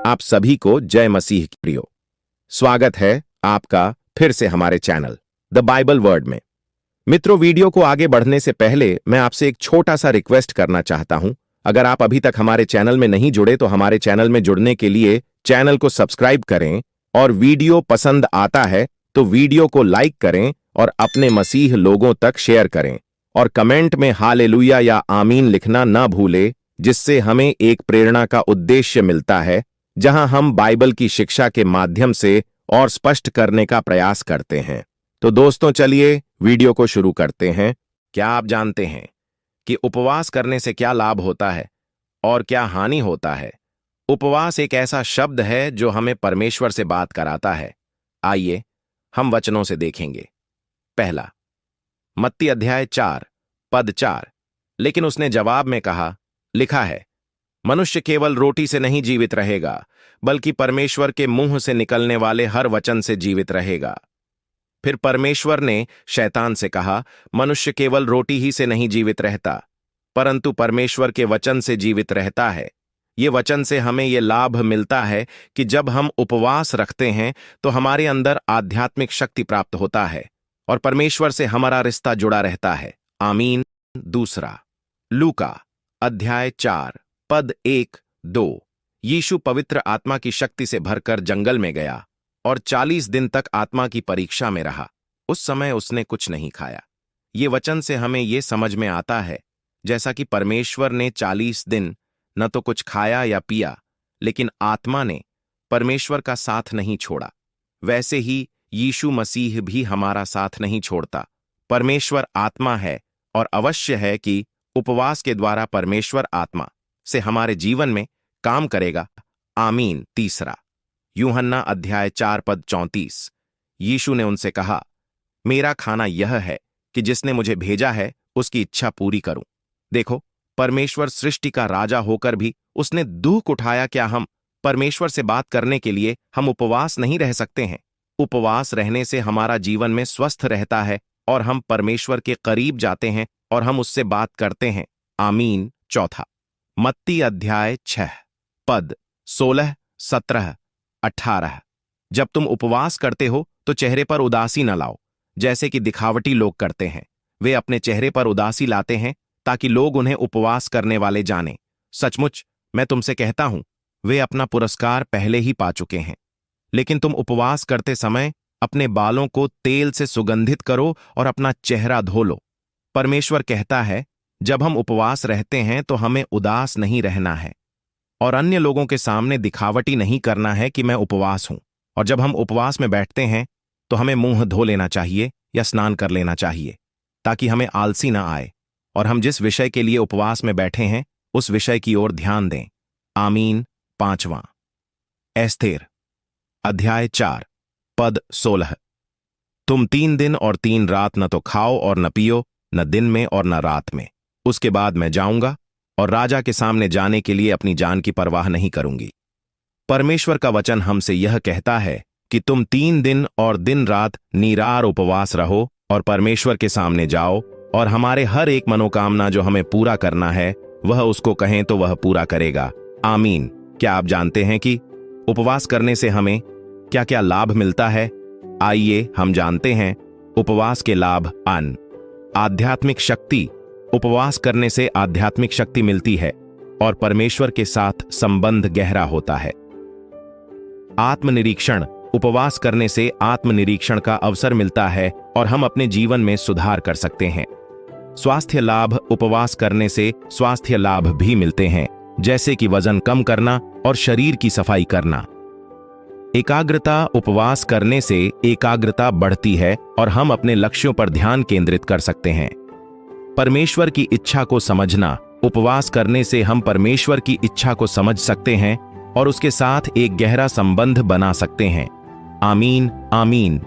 आप सभी को जय मसीह की प्रियो। स्वागत है आपका फिर से हमारे चैनल द बाइबल वर्ड में। मित्रों, वीडियो को आगे बढ़ने से पहले मैं आपसे एक छोटा सा रिक्वेस्ट करना चाहता हूं। अगर आप अभी तक हमारे चैनल में नहीं जुड़े तो हमारे चैनल में जुड़ने के लिए चैनल को सब्सक्राइब करें, और वीडियो पसंद आता है तो वीडियो को लाइक करें और अपने मसीह लोगों तक शेयर करें, और कमेंट में हालेलुया या आमीन लिखना ना भूले, जिससे हमें एक प्रेरणा का उद्देश्य मिलता है जहां हम बाइबल की शिक्षा के माध्यम से और स्पष्ट करने का प्रयास करते हैं। तो दोस्तों, चलिए वीडियो को शुरू करते हैं। क्या आप जानते हैं कि उपवास करने से क्या लाभ होता है और क्या हानि होता है? उपवास एक ऐसा शब्द है जो हमें परमेश्वर से बात कराता है। आइए हम वचनों से देखेंगे। पहला, मत्ती अध्याय 4 पद 4। लेकिन उसने जवाब में कहा, लिखा है, मनुष्य केवल रोटी से नहीं जीवित रहेगा, बल्कि परमेश्वर के मुंह से निकलने वाले हर वचन से जीवित रहेगा। फिर परमेश्वर ने शैतान से कहा, मनुष्य केवल रोटी ही से नहीं जीवित रहता, परंतु परमेश्वर के वचन से जीवित रहता है। ये वचन से हमें ये लाभ मिलता है कि जब हम उपवास रखते हैं तो हमारे अंदर आध्यात्मिक शक्ति प्राप्त होता है और परमेश्वर से हमारा रिश्ता जुड़ा रहता है। आमीन। दूसरा, लूका अध्याय 4 पद 1-2। यीशु पवित्र आत्मा की शक्ति से भरकर जंगल में गया और 40 दिन तक आत्मा की परीक्षा में रहा। उस समय उसने कुछ नहीं खाया। ये वचन से हमें ये समझ में आता है, जैसा कि परमेश्वर ने 40 दिन न तो कुछ खाया या पिया, लेकिन आत्मा ने परमेश्वर का साथ नहीं छोड़ा, वैसे ही यीशु मसीह भी हमारा साथ नहीं छोड़ता। परमेश्वर आत्मा है और अवश्य है कि उपवास के द्वारा परमेश्वर आत्मा से हमारे जीवन में काम करेगा। आमीन। तीसरा, यूहन्ना अध्याय 4 पद 34। यीशु ने उनसे कहा, मेरा खाना यह है कि जिसने मुझे भेजा है उसकी इच्छा पूरी करूं। देखो, परमेश्वर सृष्टि का राजा होकर भी उसने दुख उठाया। क्या हम परमेश्वर से बात करने के लिए हम उपवास नहीं रह सकते हैं? उपवास रहने से हमारा जीवन में स्वस्थ रहता है और हम परमेश्वर के करीब जाते हैं और हम उससे बात करते हैं। आमीन। चौथा, मत्ती अध्याय 6 पद 16, 17, 18। जब तुम उपवास करते हो तो चेहरे पर उदासी न लाओ, जैसे कि दिखावटी लोग करते हैं। वे अपने चेहरे पर उदासी लाते हैं ताकि लोग उन्हें उपवास करने वाले जानें। सचमुच मैं तुमसे कहता हूं, वे अपना पुरस्कार पहले ही पा चुके हैं। लेकिन तुम उपवास करते समय अपने बालों को तेल से सुगंधित करो और अपना चेहरा धो लो। परमेश्वर कहता है, जब हम उपवास रहते हैं तो हमें उदास नहीं रहना है और अन्य लोगों के सामने दिखावटी नहीं करना है कि मैं उपवास हूं। और जब हम उपवास में बैठते हैं तो हमें मुंह धो लेना चाहिए या स्नान कर लेना चाहिए, ताकि हमें आलसी ना आए और हम जिस विषय के लिए उपवास में बैठे हैं उस विषय की ओर ध्यान दें। आमीन। पांचवां, एस्तेर अध्याय 4 पद 16। तुम 3 दिन और 3 रात न तो खाओ और न पियो, न दिन में और न रात में। उसके बाद मैं जाऊंगा और राजा के सामने जाने के लिए अपनी जान की परवाह नहीं करूंगी। परमेश्वर का वचन हमसे यह कहता है कि तुम 3 दिन और दिन रात निरार उपवास रहो और परमेश्वर के सामने जाओ, और हमारे हर एक मनोकामना जो हमें पूरा करना है वह उसको कहें तो वह पूरा करेगा। आमीन। क्या आप जानते हैं कि उपवास करने से हमें क्या क्या लाभ मिलता है? आइए हम जानते हैं उपवास के लाभ। आध्यात्मिक शक्ति। उपवास करने से आध्यात्मिक शक्ति मिलती है और परमेश्वर के साथ संबंध गहरा होता है। आत्मनिरीक्षण। उपवास करने से आत्मनिरीक्षण का अवसर मिलता है और हम अपने जीवन में सुधार कर सकते हैं। स्वास्थ्य लाभ। उपवास करने से स्वास्थ्य लाभ भी मिलते हैं, जैसे कि वजन कम करना और शरीर की सफाई करना। एकाग्रता। उपवास करने से एकाग्रता बढ़ती है और हम अपने लक्ष्यों पर ध्यान केंद्रित कर सकते हैं। परमेश्वर की इच्छा को समझना। उपवास करने से हम परमेश्वर की इच्छा को समझ सकते हैं और उसके साथ एक गहरा संबंध बना सकते हैं। आमीन। आमीन।